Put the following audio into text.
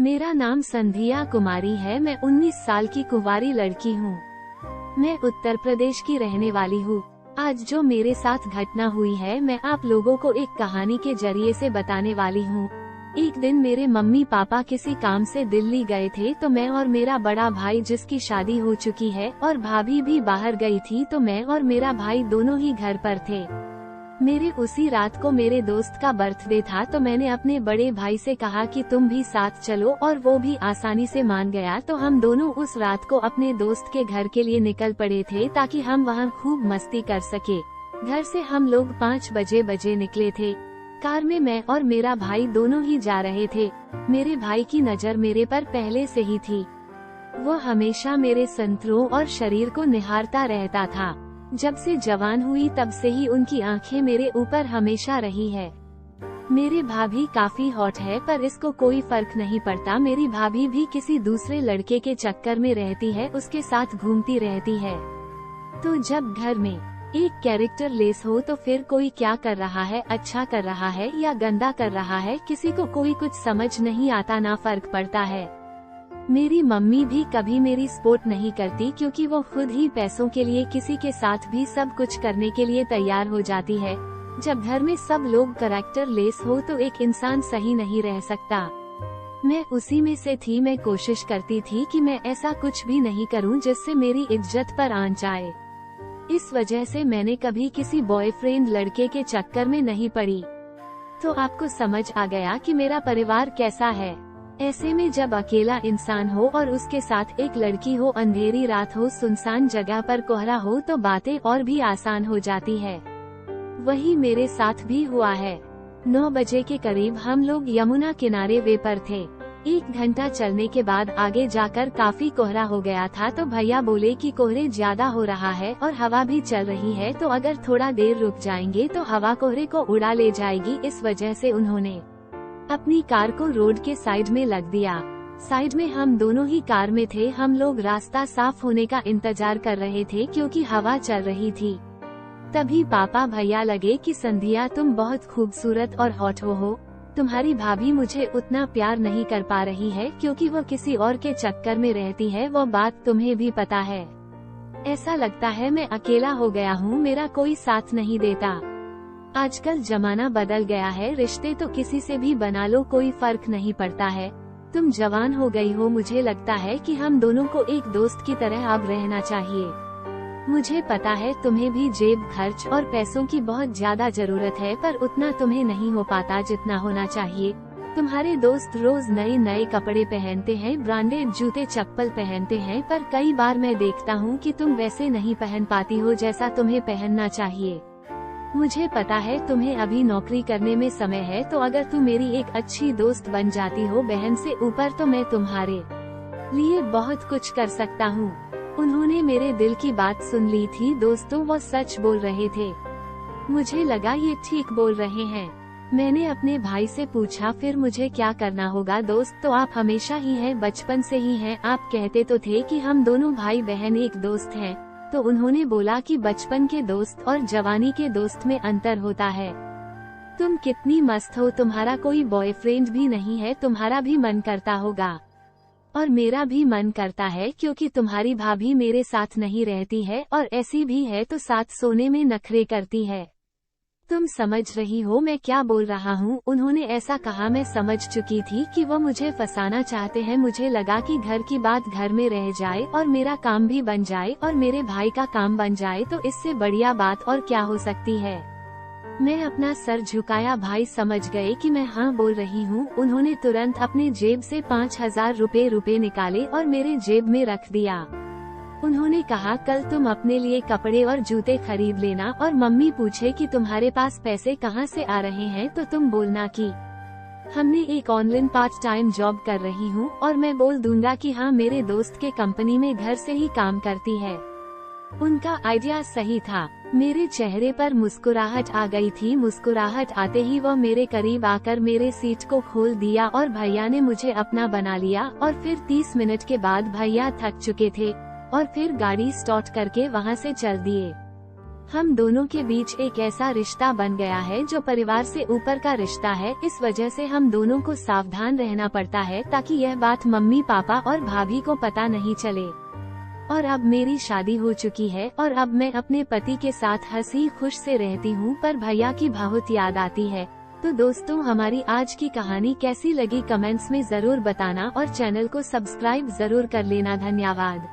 मेरा नाम संध्या कुमारी है। मैं 19 साल की कुंवारी लड़की हूँ। मैं उत्तर प्रदेश की रहने वाली हूँ। आज जो मेरे साथ घटना हुई है मैं आप लोगों को एक कहानी के जरिए से बताने वाली हूँ। एक दिन मेरे मम्मी पापा किसी काम से दिल्ली गए थे, तो मैं और मेरा बड़ा भाई जिसकी शादी हो चुकी है और भाभी भी बाहर गई थी, तो मैं और मेरा भाई दोनों ही घर पर थे। मेरे उसी रात को मेरे दोस्त का बर्थडे था, तो मैंने अपने बड़े भाई से कहा कि तुम भी साथ चलो, और वो भी आसानी से मान गया। तो हम दोनों उस रात को अपने दोस्त के घर के लिए निकल पड़े थे ताकि हम वहाँ खूब मस्ती कर सके। घर से हम लोग 5 बजे निकले थे। कार में मैं और मेरा भाई दोनों ही जा रहे थे। मेरे भाई की नज़र मेरे पर पहले से ही थी। वो हमेशा मेरे संतरों और शरीर को निहारता रहता था। जब से जवान हुई तब से ही उनकी आंखें मेरे ऊपर हमेशा रही है। मेरी भाभी काफी हॉट है, पर इसको कोई फर्क नहीं पड़ता। मेरी भाभी भी किसी दूसरे लड़के के चक्कर में रहती है, उसके साथ घूमती रहती है। तो जब घर में एक कैरेक्टर लेस हो तो फिर कोई क्या कर रहा है, अच्छा कर रहा है या गंदा कर रहा है, किसी को कोई कुछ समझ नहीं आता, ना फर्क पड़ता है। मेरी मम्मी भी कभी मेरी सपोर्ट नहीं करती, क्योंकि वो खुद ही पैसों के लिए किसी के साथ भी सब कुछ करने के लिए तैयार हो जाती है। जब घर में सब लोग कैरेक्टर लेस हो तो एक इंसान सही नहीं रह सकता। मैं उसी में से थी। मैं कोशिश करती थी कि मैं ऐसा कुछ भी नहीं करूं जिससे मेरी इज्जत पर आंच आए। इस वजह से मैंने कभी किसी बॉयफ्रेंड लड़के के चक्कर में नहीं पड़ी। तो आपको समझ आ गया कि मेरा परिवार कैसा है। ऐसे में जब अकेला इंसान हो और उसके साथ एक लड़की हो, अंधेरी रात हो, सुनसान जगह पर कोहरा हो, तो बातें और भी आसान हो जाती है। वही मेरे साथ भी हुआ है। 9 बजे के करीब हम लोग यमुना किनारे वे पर थे। 1 घंटा चलने के बाद आगे जाकर काफी कोहरा हो गया था, तो भैया बोले कि कोहरे ज्यादा हो रहा है और हवा भी चल रही है, तो अगर थोड़ा देर रुक जाएंगे तो हवा कोहरे को उड़ा ले जाएगी। इस वजह से उन्होंने अपनी कार को रोड के साइड में लग दिया। साइड में हम दोनों ही कार में थे। हम लोग रास्ता साफ होने का इंतजार कर रहे थे क्योंकि हवा चल रही थी। तभी पापा भैया लगे कि संध्या, तुम बहुत खूबसूरत और हॉट हो। तुम्हारी भाभी मुझे उतना प्यार नहीं कर पा रही है क्योंकि वो किसी और के चक्कर में रहती है। वो बात तुम्हें भी पता है। ऐसा लगता है मैं अकेला हो गया हूँ, मेरा कोई साथ नहीं देता। आजकल जमाना बदल गया है, रिश्ते तो किसी से भी बना लो, कोई फर्क नहीं पड़ता है। तुम जवान हो गई हो, मुझे लगता है कि हम दोनों को एक दोस्त की तरह अब रहना चाहिए। मुझे पता है तुम्हें भी जेब खर्च और पैसों की बहुत ज्यादा जरूरत है, पर उतना तुम्हें नहीं हो पाता जितना होना चाहिए। तुम्हारे दोस्त रोज नए नए कपड़े पहनते हैं, ब्रांडेड जूते चप्पल पहनते हैं, पर कई बार मैं देखता हूँ कि तुम वैसे नहीं पहन पाती हो जैसा तुम्हें पहनना चाहिए। मुझे पता है तुम्हें अभी नौकरी करने में समय है, तो अगर तुम मेरी एक अच्छी दोस्त बन जाती हो बहन से ऊपर, तो मैं तुम्हारे लिए बहुत कुछ कर सकता हूँ। उन्होंने मेरे दिल की बात सुन ली थी। दोस्तों, वो सच बोल रहे थे। मुझे लगा ये ठीक बोल रहे हैं। मैंने अपने भाई से पूछा, फिर मुझे क्या करना होगा? दोस्त तो आप हमेशा ही हैं, बचपन से ही हैं। आप कहते तो थे कि हम दोनों भाई बहन एक दोस्त हैं। तो उन्होंने बोला कि बचपन के दोस्त और जवानी के दोस्त में अंतर होता है। तुम कितनी मस्त हो, तुम्हारा कोई बॉयफ्रेंड भी नहीं है, तुम्हारा भी मन करता होगा। और मेरा भी मन करता है, क्योंकि तुम्हारी भाभी मेरे साथ नहीं रहती है, और ऐसी भी है तो साथ सोने में नखरे करती है। तुम समझ रही हो मैं क्या बोल रहा हूँ? उन्होंने ऐसा कहा, मैं समझ चुकी थी कि वो मुझे फंसाना चाहते हैं। मुझे लगा कि घर की बात घर में रह जाए और मेरा काम भी बन जाए और मेरे भाई का काम बन जाए, तो इससे बढ़िया बात और क्या हो सकती है। मैं अपना सर झुकाया। भाई समझ गए कि मैं हाँ बोल रही हूँ। उन्होंने तुरंत अपने जेब से 5000 रुपए निकाले और मेरे जेब में रख दिया। उन्होंने कहा, कल तुम अपने लिए कपड़े और जूते खरीद लेना, और मम्मी पूछे कि तुम्हारे पास पैसे कहाँ से आ रहे हैं, तो तुम बोलना कि हमने एक ऑनलाइन पार्ट टाइम जॉब कर रही हूँ, और मैं बोल दूंगा कि हाँ मेरे दोस्त के कंपनी में घर से ही काम करती है। उनका आइडिया सही था। मेरे चेहरे पर मुस्कुराहट आ गई थी। मुस्कुराहट आते ही वो मेरे करीब आकर मेरे सीट को खोल दिया और भैया ने मुझे अपना बना लिया। और फिर 30 मिनट के बाद भैया थक चुके थे और फिर गाड़ी स्टार्ट करके वहाँ से चल दिए। हम दोनों के बीच एक ऐसा रिश्ता बन गया है जो परिवार से ऊपर का रिश्ता है। इस वजह से हम दोनों को सावधान रहना पड़ता है ताकि यह बात मम्मी पापा और भाभी को पता नहीं चले। और अब मेरी शादी हो चुकी है और अब मैं अपने पति के साथ हंसी खुश से रहती हूँ, पर भैया की बहुत याद आती है। तो दोस्तों, हमारी आज की कहानी कैसी लगी कमेंट्स में जरूर बताना और चैनल को सब्सक्राइब जरूर कर लेना। धन्यवाद।